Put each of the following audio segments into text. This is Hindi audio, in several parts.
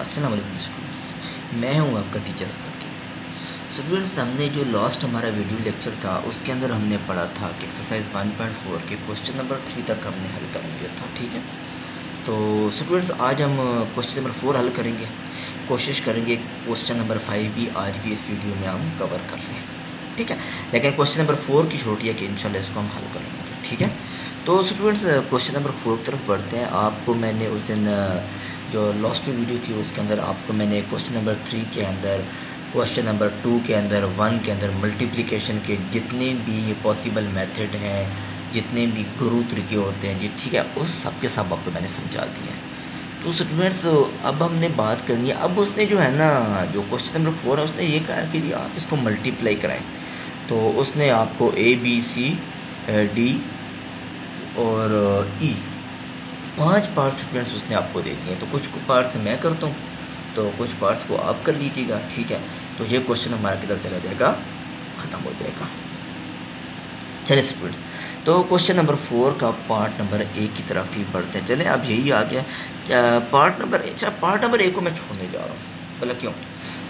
अस्सलाम वालेकुम स्टूडेंट्स, मैं हूं आपका टीचर सकीब। स्टूडेंट्स, हमने जो लास्ट हमारा वीडियो लेक्चर था उसके अंदर हमने पढ़ा था कि एक्सरसाइज 1.4 के क्वेश्चन नंबर 3 तक हमने हल कर लिया था। ठीक है, तो स्टूडेंट्स आज हम क्वेश्चन नंबर 4 हल करेंगे। कोशिश करेंगे क्वेश्चन नंबर 5 भी आज की इस वीडियो में हम कवर कर लें। ठीक है, लेकिन क्वेश्चन नंबर 4 की छोटी है कि इंशाल्लाह इसको हम हल कर लेंगे। ठीक है, तो स्टूडेंट्स क्वेश्चन नंबर 4 की तरफ बढ़ते हैं। आपको मैंने उस दिन जो लास्ट वीडियो थी उसके अंदर आपको मैंने क्वेश्चन नंबर 3 के अंदर, क्वेश्चन नंबर 2 के अंदर, 1 के अंदर मल्टीप्लिकेशन के जितने भी पॉसिबल मेथड हैं, जितने भी गुरु तरीके होते हैं जी, ठीक है, उस सब के सब आपको मैंने समझा दिए हैं। तो स्टूडेंट्स अब हमने बात करनी है। अब उसने जो है ना, जो क्वेश्चन नंबर 4 है, उसने ये कहा कि जी आप इसको मल्टीप्लाई कराएं। तो उसने आपको ABC, D और E 5 पार्ट्स स्टूडेंट्स उसने आपको दे दिए। तो कुछ पार्ट्स मैं करता हूँ, तो कुछ पार्ट्स को आप कर लीजिएगा। ठीक है, तो ये क्वेश्चन हमारा किधर चला जाएगा, ख़त्म हो जाएगा। चलिए स्टूडेंट्स, तो क्वेश्चन नंबर 4 का पार्ट नंबर A की तरफ ही बढ़ते हैं। चलें, अब यही आ गया पार्ट नंबर A। अच्छा, पार्ट नंबर A को मैं छोड़ने जा रहा हूँ, बोला क्यों?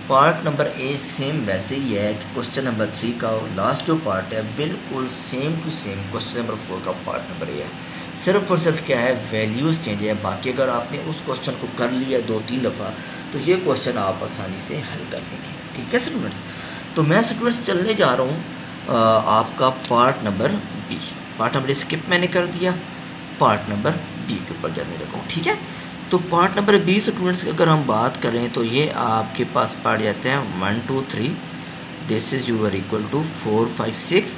पार्ट नंबर A सेम वैसे ही है कि क्वेश्चन नंबर 3 का लास्ट जो पार्ट है बिल्कुल same to same question number 4 का पार्ट नंबर A है। सिर्फ और सिर्फ क्या है, वैल्यूज़ चेंज है। बाकी अगर आपने उस क्वेश्चन को कर लिया 2-3 दफ़ा तो ये क्वेश्चन आप आसानी से हल कर लेंगे। ठीक है स्टूडेंट्स, तो मैं स्टूडेंट्स चलने जा रहा हूँ आपका part number B। Part number skip मैंने कर दिया, पार्ट नंबर B के ऊपर जाने लगा। ठीक है, तो पार्ट नंबर 20 स्टूडेंट्स की अगर हम बात करें तो ये आपके पास पढ़ जाते हैं 1 2 3, this is your equal to 4 5 6,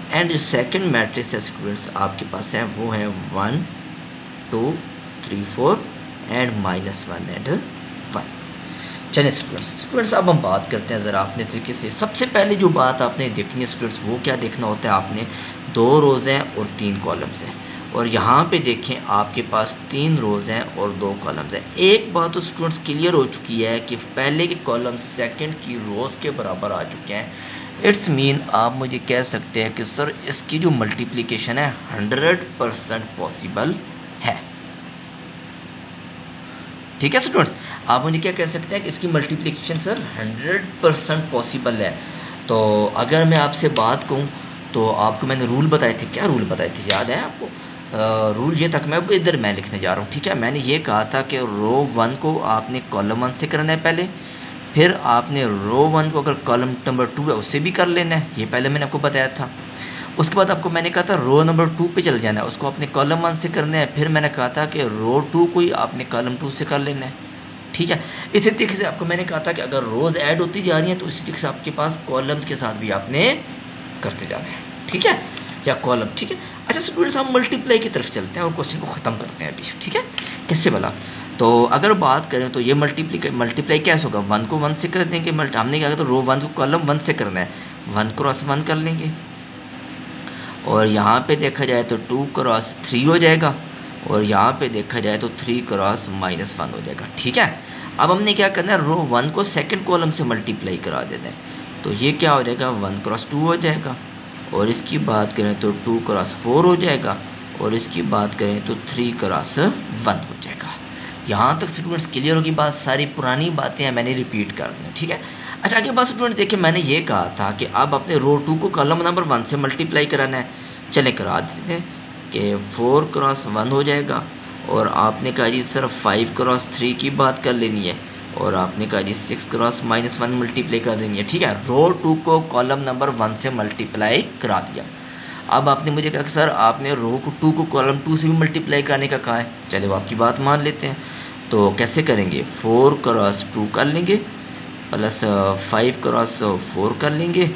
and जो सेकेंड मैट्रिक्स है स्टूडेंट्स आपके पास है वो है 1 2 3 4 एंड -1 एंड 1। चलिए स्टूडेंट्स अब हम बात करते हैं ज़रा अपने तरीके से। सबसे पहले जो बात आपने देखनी है स्टूडेंट्स, वो क्या देखना होता है आपने, 2 रोज़ हैं और 3 कॉलम्स हैं। और यहाँ पे देखें आपके पास 3 रोज़ हैं और 2 कॉलम्स हैं। एक बात तो स्टूडेंट्स क्लियर हो चुकी है कि पहले के कॉलम सेकंड की रोज़ के बराबर आ चुके हैं। इट्स मीन आप मुझे कह सकते हैं कि सर इसकी जो मल्टीप्लिकेशन है 100% पॉसिबल है। ठीक है स्टूडेंट्स, आप मुझे क्या कह सकते हैं कि इसकी मल्टीप्लिकेशन सर 100% पॉसिबल है। तो अगर मैं आपसे बात कहूँ तो आपको मैंने रूल बताए थे। क्या रूल बताए थे, याद है आपको? रूल ये तक मैं इधर मैं लिखने जा रहा हूँ। ठीक है, मैंने ये कहा था कि रो 1 को आपने कॉलम 1 से करना है पहले, फिर आपने रो 1 को अगर कॉलम नंबर 2 है उससे भी कर लेना है, ये पहले मैंने आपको बताया था। उसके बाद आपको मैंने कहा था रो नंबर 2 पे चल जाना है, उसको आपने कॉलम 1 से करना है, फिर मैंने कहा था कि रो 2 को ही आपने कॉलम 2 से कर लेना है। ठीक है, इसी तरीके से आपको मैंने कहा था कि अगर रोज़ ऐड होती जा रही हैं तो इसी तरीके से आपके पास कॉलम्स के साथ भी आपने करते जाना है। ठीक है, या कॉलम। ठीक है, अच्छा स्टूडेंट्स हम मल्टीप्लाई की तरफ चलते हैं और क्वेश्चन को ख़त्म करते हैं अभी। ठीक है, किससे बोला? तो अगर बात करें तो ये मल्टीप्लाई कैसे होगा, 1 को 1 से कर देंगे। हमने क्या, तो रो 1 को कॉलम 1 से करना है, 1 क्रॉस 1 कर लेंगे। और यहाँ पे देखा जाए तो 2 क्रॉस 3 हो जाएगा, और यहाँ पे देखा जाए तो 3 क्रॉस -1 हो जाएगा। ठीक है, अब हमने क्या करना है, रो 1 को सेकंड कॉलम से मल्टीप्लाई करा देना है। तो ये क्या हो जाएगा, 1 क्रॉस 2 हो जाएगा, और इसकी बात करें तो 2 क्रॉस 4 हो जाएगा, और इसकी बात करें तो 3 क्रॉस 1 हो जाएगा। यहाँ तक स्टूडेंट्स क्लियर होगी बात, सारी पुरानी बातें हैं मैंने रिपीट कर दी। ठीक है, अच्छा आगे बात स्टूडेंट देखिए, मैंने ये कहा था कि अब अपने रो 2 को कॉलम नंबर 1 से मल्टीप्लाई कराना है। चले करा देते हैं कि 4 क्रॉस 1 हो जाएगा, और आपने कहा जी सर 5 क्रॉस 3 की बात कर लेनी है, और आपने कहा जी 6 क्रॉस -1 मल्टीप्लाई कर देनी है। ठीक है, रो 2 को कॉलम नंबर 1 से मल्टीप्लाई करा दिया। अब आपने मुझे कहा कि सर आपने रो 2 को कॉलम 2 से भी मल्टीप्लाई कराने का कहा है। चले वो आपकी बात मान लेते हैं। तो कैसे करेंगे, 4 क्रॉस 2 कर लेंगे, प्लस 5 क्रॉस 4 कर लेंगे,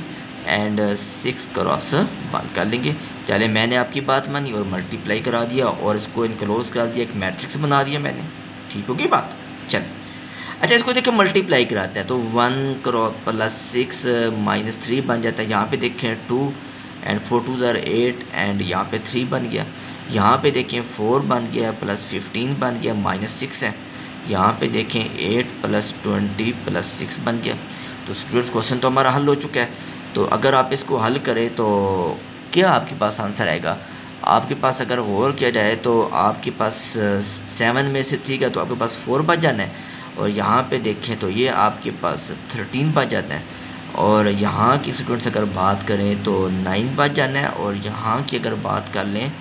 एंड 6 क्रॉस 1 कर लेंगे। चले मैंने आपकी बात मानी और मल्टीप्लाई करा दिया, और इसको इनक्लोज कर दिया, एक मैट्रिक्स बना दिया मैंने। ठीक होगी बात? चल अच्छा, इसको देखिए मल्टीप्लाई कराते हैं तो 1 क्रॉस प्लस 6 -3 बन जाता है। यहाँ पे देखें 2 एंड 4 2 ज़ार 8, एंड यहाँ पे 3 बन गया। यहाँ पे देखें 4 बन गया, प्लस 15 बन गया, -6 है। यहाँ पे देखें 8 प्लस 20 प्लस 6 बन गया। तो स्टूडेंट्स क्वेश्चन तो हमारा हल हो चुका है। तो अगर आप इसको हल करें तो क्या आपके पास आंसर आएगा, आपके पास अगर और किया जाए तो आपके पास 7 में से 3 का तो आपके पास 4 बच जाना है, और यहाँ पे देखें तो ये आपके पास 13 बच जाता है, और यहाँ की स्टूडेंट्स अगर बात करें तो 9 बच जाना है, और यहाँ की अगर बात कर लें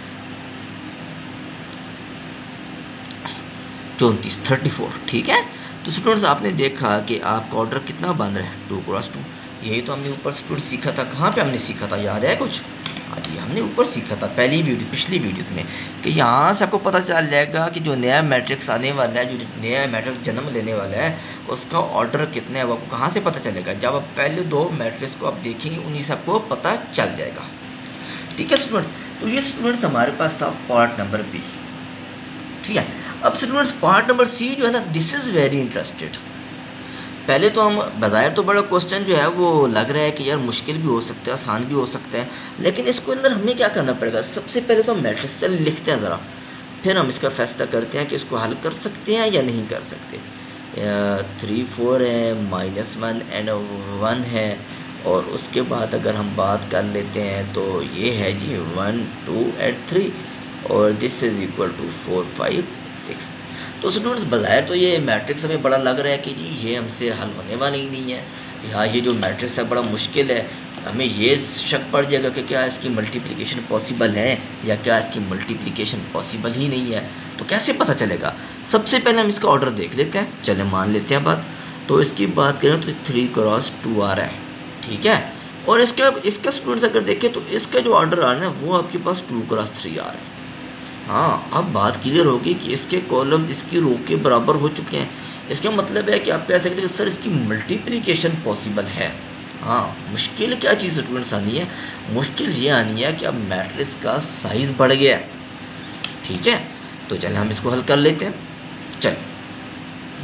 34। ठीक है, तो स्टूडेंट्स आपने देखा कि आपका ऑर्डर कितना बन रहा है 2 क्रॉस 2। यही तो हमने ऊपर स्टूडेंट सीखा था। कहाँ पे हमने सीखा था, याद है कुछ? हाँ जी, हमने ऊपर सीखा था पिछली वीडियोस में कि यहाँ से आपको पता चल जाएगा कि जो नया मैट्रिक्स आने वाला है, जो नया मैट्रिक्स जन्म लेने वाला है, उसका ऑर्डर कितना है वो आपको कहाँ से पता चलेगा? जब आप पहले 2 मैट्रिक्स को आप देखेंगे उन्हीं से आपको पता चल जाएगा। ठीक है स्टूडेंट्स, तो ये स्टूडेंट्स हमारे पास था पार्ट नंबर बी। ठीक है, अब स्टूडेंट्स पार्ट नंबर सी जो है ना, दिस इज वेरी इंटरेस्टेड। पहले तो हम बजाय तो बड़ा क्वेश्चन जो है वो लग रहा है कि यार मुश्किल भी हो सकता है, आसान भी हो सकता है, लेकिन इसको अंदर हमें क्या करना पड़ेगा? सबसे पहले तो मैट्रिक्स लिखते हैं ज़रा, फिर हम इसका फैसला करते हैं कि इसको हल कर सकते हैं या नहीं कर सकते। 3 4 है, -1 एंड 1 है, और उसके बाद अगर हम बात कर लेते हैं तो ये है जी 1 2 एंड 3, और दिस इज इक्वल टू 4 5 6। तो स्टूडेंट्स बजाय तो ये मैट्रिक्स हमें बड़ा लग रहा है कि जी ये हमसे हल होने वाला ही नहीं है, या ये जो मैट्रिक्स है बड़ा मुश्किल है, हमें ये शक पड़ जाएगा कि क्या इसकी मल्टीप्लिकेशन पॉसिबल है या क्या इसकी मल्टीप्लिकेशन पॉसिबल ही नहीं है। तो कैसे पता चलेगा? सबसे पहले हम इसका ऑर्डर देख लेते हैं। चले मान लेते हैं बात, तो इसकी बात करें तो 3 क्रॉस 2 आ रहा है। ठीक है, और इसका स्टूडेंट्स अगर देखें तो इसका जो ऑर्डर आ रहा है वो आपके पास 2 क्रॉस 3 आ रहा है। हाँ, अब बात क्लियर होगी कि इसके कॉलम इसकी रो के बराबर हो चुके हैं। इसका मतलब है कि आप कह सकते हैं कि सर इसकी मल्टीप्लिकेशन पॉसिबल है। हाँ, मुश्किल क्या चीज़ स्टूडेंट्स आनी है? मुश्किल ये आनी है कि अब मैट्रिक्स का साइज बढ़ गया है। ठीक है, तो चले हम इसको हल कर लेते हैं। चल,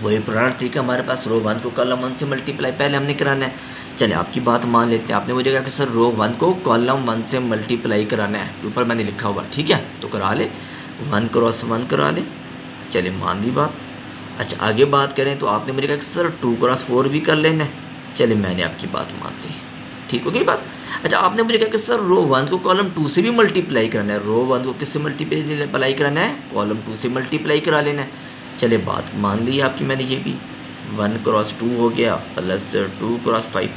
वही पुराना तरीका हमारे पास, रो 1 को कॉलम 1 से मल्टीप्लाई पहले हमने कराना है। चले आपकी बात मान लेते हैं। आपने मुझे कहा कि सर रो 1 को कॉलम 1 से मल्टीप्लाई कराना है, ऊपर मैंने लिखा हुआ। ठीक है, तो करा ले, 1 क्रॉस 1 करा ले। चले मान ली बात। अच्छा, आगे बात करें तो आपने मुझे कहा कि सर 2 क्रॉस 4 भी कर लेना है। चले मैंने आपकी बात मान ली, ठीक हो गई बात। अच्छा, आपने मुझे कहा कि सर रो 1 को कॉलम 2 से भी मल्टीप्लाई करना है। रो 1 को किससे मल्टीप्लाई कराना है? कॉलम 2 से मल्टीप्लाई करा लेना है। चले बात मान ली आपकी मैंने, ये भी 1 क्रॉस 2 हो गया प्लस 2 क्रॉस 5।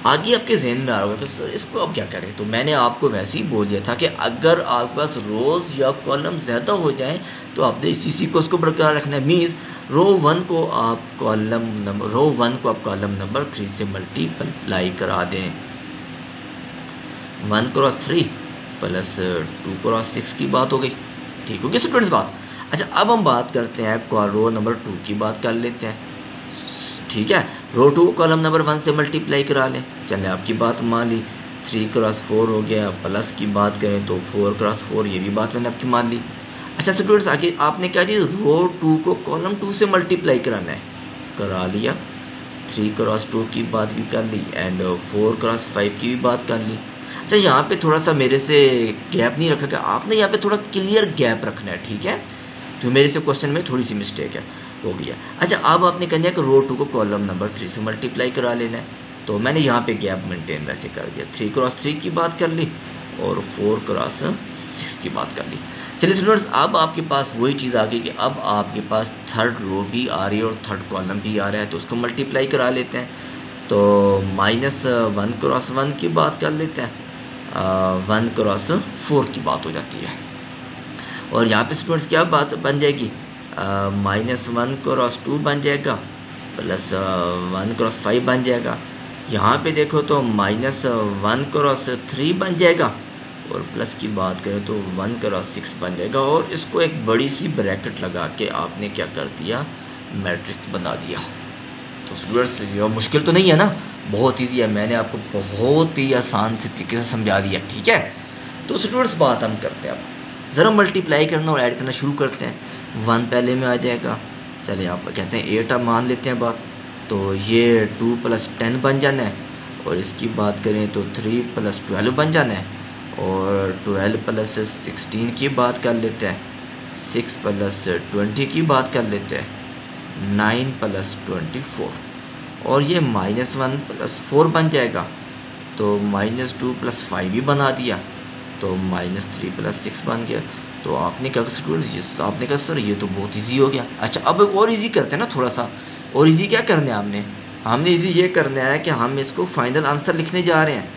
आगे आपके जहन में आ रहा होगा तो सर इसको अब क्या करें? तो मैंने आपको वैसे ही बोल दिया था कि अगर आपके पास रोज़ या कॉलम ज़्यादा हो जाए तो आपने इसी को उसको बरकरार रखना है। मीन्स रो 1 को आप कॉलम नंबर 3 से मल्टीप्लाई करा दें। 1 क्रॉस 3 प्लस 2 क्रॉस 6 की बात हो गई। ठीक होगी स्टूडेंट्स बात। अच्छा, अब हम बात करते हैं रो नंबर 2 की बात कर लेते हैं। ठीक है, रो 2 कॉलम नंबर 1 से मल्टीप्लाई करा लें। चले आपकी बात मान ली, 3 क्रॉस 4 हो गया, प्लस की बात करें तो 4 क्रॉस 4, ये भी बात मैंने आपकी मान ली। अच्छा स्टूडेंट्स, आगे आपने क्या जी रो 2 को कॉलम 2 से मल्टीप्लाई कराना है, करा लिया। 3 क्रॉस 2 की बात भी कर ली एंड 4 क्रॉस 5 की भी बात कर ली। अच्छा, यहाँ पे थोड़ा सा मेरे से गैप नहीं रखा, आपने यहाँ पे थोड़ा क्लियर गैप रखना है। ठीक है, तो मेरे से क्वेश्चन में थोड़ी सी मिस्टेक है, हो गया। अच्छा, अब आपने कहना है कि रो 2 को कॉलम नंबर 3 से मल्टीप्लाई करा लेना है, तो मैंने यहाँ पे गैप मेंटेन वैसे कर दिया। 3 क्रॉस 3 की बात कर ली और 4 क्रॉस 6 की बात कर ली। चलिए स्टूडेंट्स, अब आपके पास वही चीज़ आ गई कि अब आपके पास थर्ड रो भी आ रही है और थर्ड कॉलम भी आ रहा है, तो उसको मल्टीप्लाई करा लेते हैं। तो -1 क्रॉस 1 की बात कर लेते हैं, 1 क्रॉस 4 की बात हो जाती है। और यहाँ पे स्टूडेंट्स क्या बात बन जाएगी? -1 क्रॉस 2 बन जाएगा प्लस 1 क्रॉस 5 बन जाएगा। यहाँ पे देखो तो -1 क्रॉस 3 बन जाएगा और प्लस की बात करें तो 1 क्रॉस 6 बन जाएगा। और इसको एक बड़ी सी ब्रैकेट लगा के आपने क्या कर दिया? मैट्रिक्स बना दिया। तो स्टूडेंट्स ये मुश्किल तो नहीं है ना, बहुत ईजी है, मैंने आपको बहुत ही आसान से तरीके से समझा दिया। ठीक है, तो स्टूडेंट्स बात हम करते हैं, अब ज़रा मल्टीप्लाई करना और ऐड करना शुरू करते हैं। 1 पहले में आ जाएगा, चलिए आप कहते हैं 8 अब मान लेते हैं बात, तो ये 2 + 10 बन जाना है। और इसकी बात करें तो 3 + 12 बन जाना है, और 12 + 16 की बात कर लेते हैं, 6 + 20 की बात कर लेते हैं, 9 + 24, और ये -1 + 4 बन जाएगा, तो -2 + 5 भी बना दिया, तो -3 + 6 बन गया। तो आपने क्या स्टूडेंट्स, आपने कहा सर ये तो बहुत इजी हो गया। अच्छा, अब और इजी करते हैं ना थोड़ा सा, और इजी क्या करना है हमने इजी ये करना है कि हम इसको फाइनल आंसर लिखने जा रहे हैं।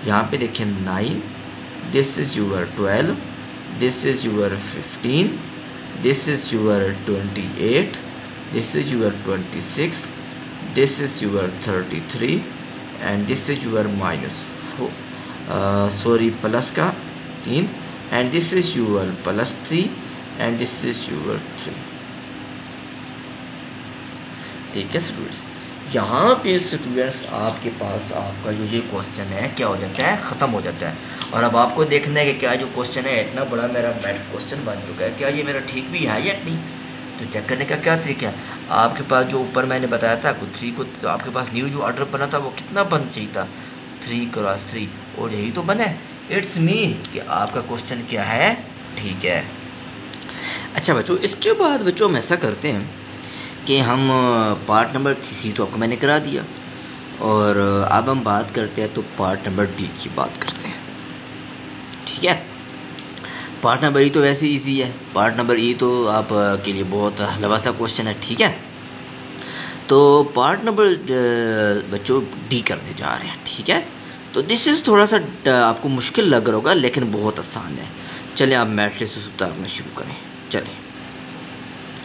यहाँ पे देखें 9, this is your 12, this is your 15, this is your 28, this is your 26, this is your 33 and this is your -4 plus का 3 and this is your +3 and this is your 3। ठीक है स्टूडेंट्स, यहाँ पे स्टूडेंट्स आपके पास आपका जो ये क्वेश्चन है क्या हो जाता है, ख़त्म हो जाता है। और अब आपको देखना है कि क्या जो क्वेश्चन है इतना बड़ा मेरा मैथ क्वेश्चन बन चुका है, क्या ये मेरा ठीक भी है या नहीं। तो चेक करने का क्या तरीका है, आपके पास जो ऊपर मैंने बताया था 3 को, तो आपके पास न्यू जो ऑर्डर बना था वो कितना बनना चाहिए था 3 × 3 और यही तो बना है। इट्स मीन कि आपका क्वेश्चन क्या है, ठीक है। अच्छा बच्चों, इसके बाद बच्चों हम ऐसा करते हैं कि हम पार्ट नंबर C तो आपको मैंने करा दिया, और अब हम बात करते हैं तो पार्ट नंबर D की बात करते हैं। ठीक है, पार्ट नंबर E तो वैसे इजी है, पार्ट नंबर E तो आप के लिए बहुत हलवा सा क्वेश्चन है। ठीक है, तो पार्ट नंबर बच्चों D करने जा रहे हैं। ठीक है, तो दिस इज़ थोड़ा सा आपको मुश्किल लग रहा होगा लेकिन बहुत आसान है। चलिए आप मैट्रिसेस उतारना शुरू करें। चलिए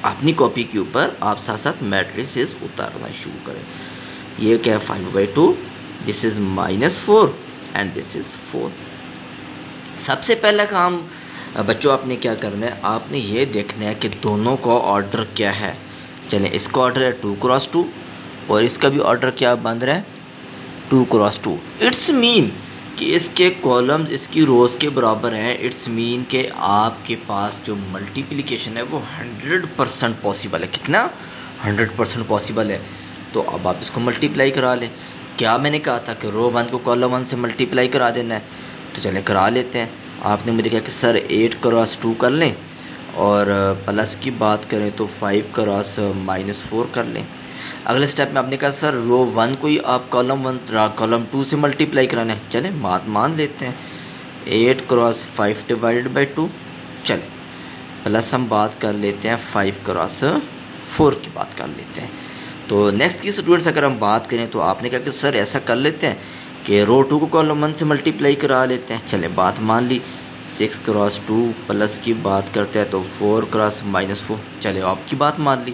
अपनी कॉपी के ऊपर आप साथ साथ मैट्रिसेस उतारना शुरू करें। ये क्या है 5/2, this is -4 and this is 4। सबसे पहला काम बच्चों आपने क्या करना है, आपने ये देखना है कि दोनों का ऑर्डर क्या है। चलें, इसका ऑर्डर है 2 × 2 और इसका भी ऑर्डर क्या बन रहा है 2 × 2। इट्स मीन कि इसके कॉलम्स इसकी रोज़ के बराबर हैं। इट्स मीन कि आपके पास जो मल्टीप्लिकेशन है वो 100% पॉसिबल है। कितना 100% पॉसिबल है। तो अब आप इसको मल्टीप्लाई करा लें। क्या मैंने कहा था कि रो 1 को कॉलम 1 से मल्टीप्लाई करा देना है, तो चलें करा लेते हैं। आपने मुझे कहा कि सर 8 × 2 कर लें, और प्लस की बात करें तो 5 × -4 कर लें। अगले स्टेप में आपने कहा सर रो 1 को ही आप कॉलम 2 से मल्टीप्लाई कराना है। चलें मान लेते हैं 8 × 5/2। चलें प्लस हम बात कर लेते हैं 5 × 4 की बात कर लेते हैं। तो नेक्स्ट की स्टूडेंट्स अगर हम बात करें तो आपने कहा कि सर ऐसा कर लेते हैं कि रो 2 को कॉलम 1 से मल्टीप्लाई करा लेते हैं। चलें बात मान ली। 6 × 2 प्लस की बात करते हैं तो 4 × -4। चले आपकी बात मान ली।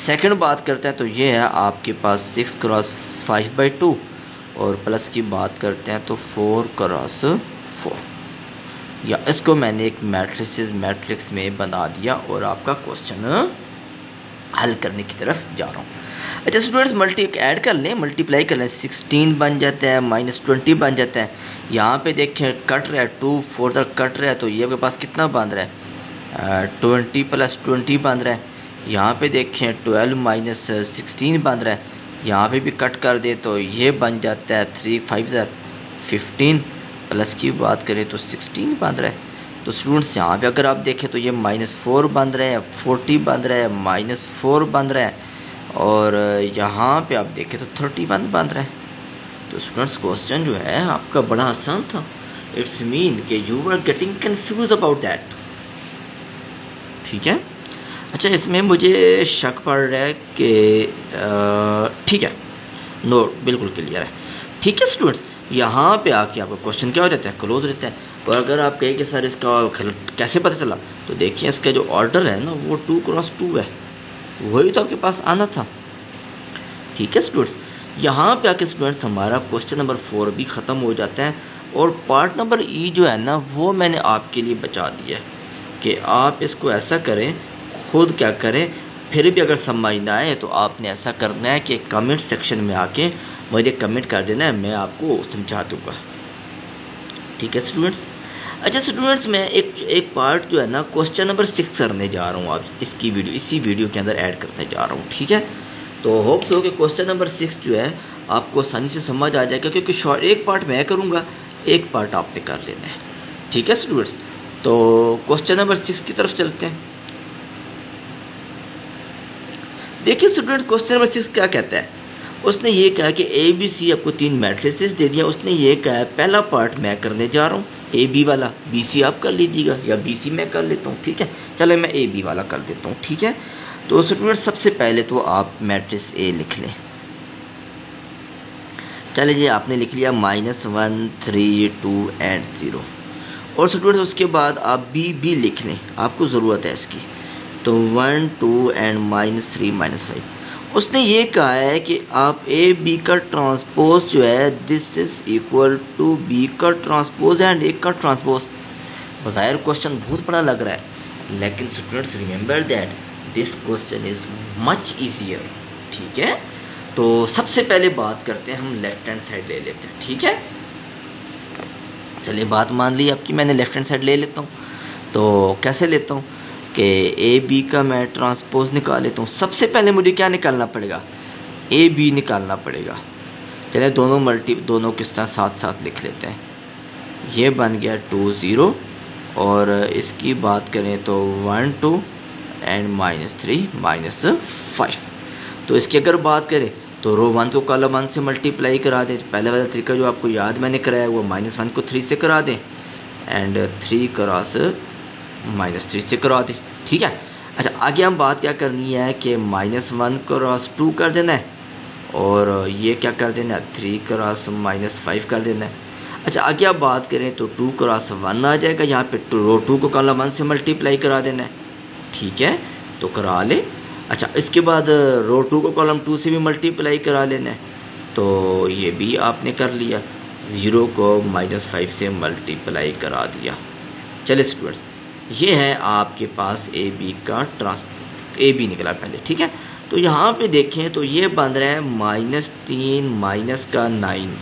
सेकंड बात करते हैं तो ये है आपके पास 6 × 5/2 और प्लस की बात करते हैं तो 4 × 4। या इसको मैंने एक मैट्रिक्स में बना दिया और आपका क्वेश्चन हल करने की तरफ जा रहा हूँ। अच्छा स्टूडेंट्स ऐड कर लें, मल्टीप्लाई कर लें। 16 बन जाता है, -20 बन जाता है। यहाँ पे देखें कट रहा है 2 4 तक कट रहा है, तो ये आपके पास कितना बन रहा है 20 + 20 बन रहा है। यहाँ पे देखें 12 - 16 बन रहा है। यहाँ पे भी कट कर दे तो ये बन जाता है 3 5 15 प्लस की बात करें तो 16 बन रहा है। तो स्टूडेंट्स यहाँ पे अगर आप देखें तो ये -4 बन रहा है, 40 बन रहा है, -4 बन रहा है, और यहाँ पे आप देखें तो 31 बन रहा है। तो स्टूडेंट्स क्वेश्चन जो है आपका बड़ा आसान था। इट्स मीन कि you are getting confuse about that. ठीक है, अच्छा इसमें मुझे शक पड़ रहा है कि ठीक है, नो बिल्कुल क्लियर है। ठीक है स्टूडेंट्स, यहाँ पे आके आपका क्वेश्चन क्या हो जाता है, क्लोज रहता है। और अगर आप कहें कि सर इसका कैसे पता चला, तो देखिए इसका जो ऑर्डर है ना वो 2 × 2 है, वही तो आपके पास आना था। ठीक है स्टूडेंट्स, यहाँ पे आके स्टूडेंट्स हमारा क्वेश्चन नंबर 4 भी ख़त्म हो जाता है। और पार्ट नंबर E जो है ना वो मैंने आपके लिए बचा दिया है कि आप इसको ऐसा करें, खुद क्या करें, फिर भी अगर समझ ना आए तो आपने ऐसा करना है कि कमेंट सेक्शन में आके मुझे कमेंट कर देना है, मैं आपको समझा दूँगा। ठीक है स्टूडेंट्स। अच्छा स्टूडेंट्स, मैं एक पार्ट जो है ना क्वेश्चन नंबर 6 करने जा रहा हूँ आप इसी वीडियो के अंदर ऐड करने जा रहा हूँ। ठीक है, तो होप्स हो कि क्वेश्चन नंबर 6 जो है आपको आसानी से समझ आ जाएगा, क्योंकि एक पार्ट मैं करूँगा, एक पार्ट आपने कर लेना है। ठीक है स्टूडेंट्स, तो क्वेश्चन नंबर 6 की तरफ चलते हैं। देखिए स्टूडेंट्स, क्वेश्चन नंबर 6 क्या कहता है। उसने ये कहा कि ABC आपको 3 मैट्रिसेस दे दिया। उसने ये कहा पहला पार्ट मैं करने जा रहा हूँ AB वाला, BC आप कर लीजिएगा या BC मैं कर लेता हूँ। ठीक है, चलो मैं AB वाला कर देता हूँ। ठीक है, तो स्टूडेंट सबसे पहले तो आप मैट्रिक्स ए लिख लें। चलिए जी, आपने लिख लिया -1 3 2 एंड 0। और स्टूडेंट उसके बाद आप बी लिख लें, आपको ज़रूरत है इसकी। तो 1 2 एंड -3 -5। उसने ये कहा है कि आप ए बी का ट्रांसपोज जो है this is equal to B का ट्रांसपोज एंड ए का ट्रांसपोज। बज़ाहिर क्वेश्चन बहुत बड़ा लग रहा है, लेकिन students remember that this question is much easier. ठीक है, तो सबसे पहले बात करते हैं, हम लेफ्ट हैंड साइड ले लेते हैं। ठीक है, चलिए बात मान ली आपकी, मैंने लेफ्ट हैंड साइड ले लेता हूँ। तो कैसे लेता हूँ कि ए बी का मैं ट्रांसपोज निकाल लेता हूँ। सबसे पहले मुझे क्या निकालना पड़ेगा, ए बी निकालना पड़ेगा। चलिए दोनों किस तरह साथ साथ लिख लेते हैं। ये बन गया 2 0, और इसकी बात करें तो 1 2 एंड -3 -5। तो इसकी अगर बात करें तो रो 1 को कॉलम 1 से मल्टीप्लाई करा दें। पहले वाला तरीका जो आपको याद मैंने कराया वो -1 को 3 से करा दें एंड 3 क्रॉस -3 से करा दें। ठीक है, अच्छा आगे हम बात क्या करनी है कि -1 क्रॉस 2 कर देना है, और ये क्या कर देना है 3 क्रॉस -5 कर देना है। अच्छा आगे आप बात करें तो 2 क्रॉस 1 आ जाएगा, यहाँ पे रो 2 को कॉलम 1 से मल्टीप्लाई करा देना है। ठीक है, तो करा ले। अच्छा इसके बाद रो 2 को कॉलम 2 से भी मल्टीप्लाई करा लेना है, तो ये भी आपने कर लिया। 0 को -5 से मल्टीप्लाई करा दिया। चलिए स्टूडेंट्स, ये है आपके पास ए बी का ए बी निकला पहले। ठीक है, तो यहाँ पे देखें तो ये बन रहा है -3 माइनस का 9।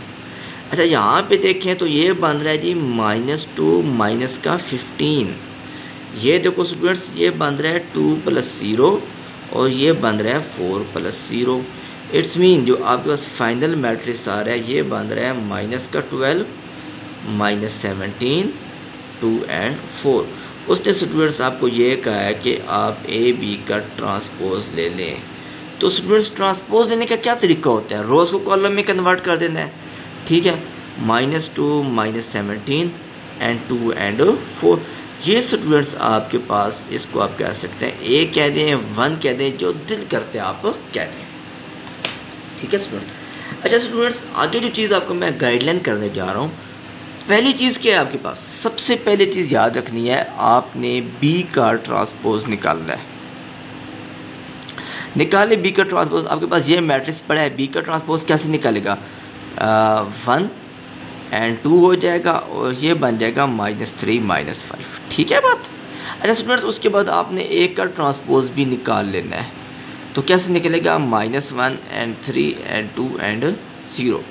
अच्छा यहाँ पे देखें तो ये बन रहा है जी -2 माइनस का 15। ये देखो स्टूडेंट्स, ये बन रहा है 2 + 0 और ये बन रहा है 4 + 0। इट्स मीन जो आपके पास फाइनल मैट्रिक्स आ रहा है ये बन रहा है -12 -17 2 एंड 4। उसने स्टूडेंट्स आपको ये कहा है कि आप ए बी का ट्रांसपोज ले लें। तो स्टूडेंट्स ट्रांसपोज लेने का क्या तरीका होता है, रोज को कॉलम में कन्वर्ट कर देना है। ठीक है, -2 -17 एंड 2 एंड 4। ये स्टूडेंट्स आपके पास, इसको आप कह सकते हैं ए कह दें 1 कह दें, जो दिल करते हैं आप कह दें। ठीक है स्टूडेंट्स। अच्छा स्टूडेंट्स, आगे जो चीज़ आपको मैं गाइडलाइन करने जा रहा हूँ, पहली चीज़ क्या है आपके पास, सबसे पहले चीज़ याद रखनी है, आपने बी का ट्रांसपोज निकालना है। निकाले बी का ट्रांसपोज, आपके पास ये मैट्रिक्स पड़ा है, बी का ट्रांसपोज कैसे निकालेगा, 1 एंड 2 हो जाएगा और ये बन जाएगा -3 -5। ठीक है बात। अच्छा स्टूडेंट्स, उसके बाद आपने ए का ट्रांसपोज भी निकाल लेना है। तो कैसे निकलेगा, -1 एंड 3 एंड 2 एंड 0।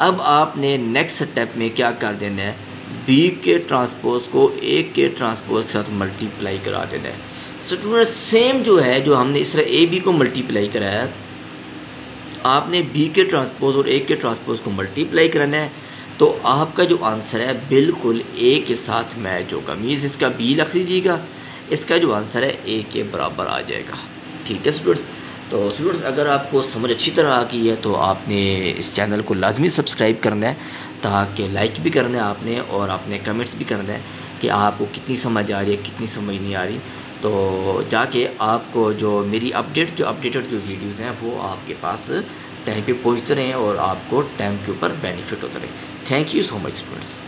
अब आपने नेक्स्ट स्टेप में क्या कर देना है, बी के ट्रांसपोज को ए के ट्रांसपोज के साथ मल्टीप्लाई करा देना है। स्टूडेंट्स सेम जो है, जो हमने इस तरह ए बी को मल्टीप्लाई कराया, आपने बी के ट्रांसपोज और ए के ट्रांसपोज को मल्टीप्लाई करना है, तो आपका जो आंसर है बिल्कुल ए के साथ मैच होगा। मीन्स इसका बी रख लीजिएगा, इसका जो आंसर है ए के बराबर आ जाएगा। ठीक है स्टूडेंट्स। तो स्टूडेंट्स अगर आपको समझ अच्छी तरह आ गई है तो आपने इस चैनल को लाजमी सब्सक्राइब करना है, ताकि लाइक भी करना है आपने, और आपने कमेंट्स भी करना है कि आपको कितनी समझ आ रही है, कितनी समझ नहीं आ रही। तो जाके आपको जो मेरी अपडेटेड जो वीडियोज़ हैं वो आपके पास टाइम पे पहुंचते रहें और आपको टाइम के ऊपर बेनिफिट होता रहे। Thank you so much students.